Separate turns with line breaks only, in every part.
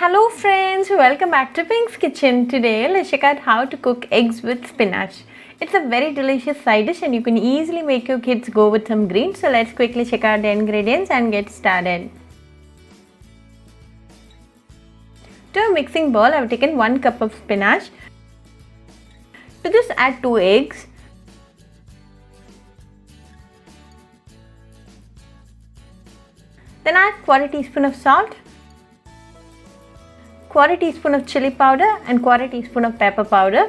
Hello friends, welcome back to Pink's Kitchen. Today let's check out how to cook eggs with spinach. It's a very delicious side dish and you can easily make your kids go with some greens. So let's quickly check out the ingredients and get started. To a mixing bowl, I have taken 1 cup of spinach. To this add 2 eggs. Then add 1/4 teaspoon of salt, 1/4 teaspoon of chili powder and 1/4 teaspoon of pepper powder.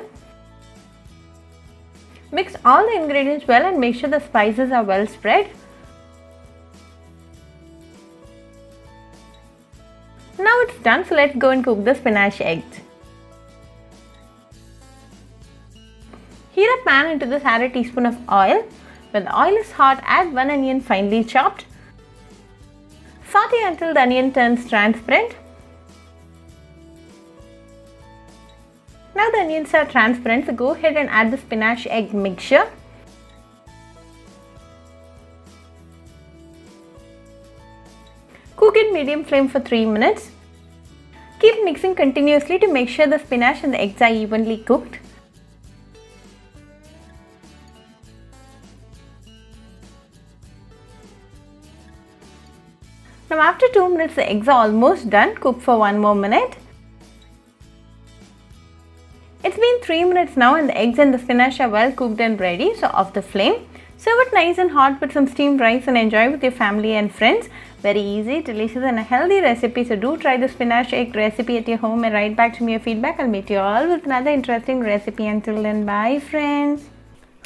Mix all the ingredients well and make sure the spices are well spread. Now it's done, so let's go and cook the spinach eggs. Heat a pan. Into this add a teaspoon of oil. When the oil is hot, add 1 onion finely chopped. Saute until the onion turns transparent. Now the onions are transparent, so go ahead and add the spinach egg mixture. Cook it medium flame for 3 minutes. Keep mixing continuously to make sure the spinach and the eggs are evenly cooked. Now after 2 minutes the eggs are almost done. Cook for 1 more minute. It's been 3 minutes now and the eggs and the spinach are well cooked and ready. So off the flame. Serve it nice and hot with some steamed rice and enjoy with your family and friends. Very easy, delicious and a healthy recipe. So do try the spinach egg recipe at your home and write back to me your feedback. I'll meet you all with another interesting recipe. Until then, bye friends.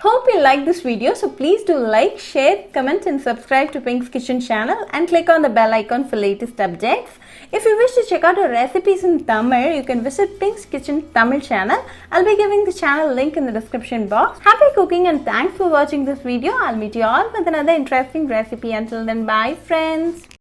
Hope you like this video, so please do like, share, comment and subscribe to Pink's Kitchen channel and click on the bell icon for latest updates. If you wish to check out our recipes in Tamil, you can visit Pink's Kitchen Tamil channel. I'll be giving the channel link in the description box. Happy cooking and thanks for watching this video. I'll meet you all with another interesting recipe. Until then, bye friends.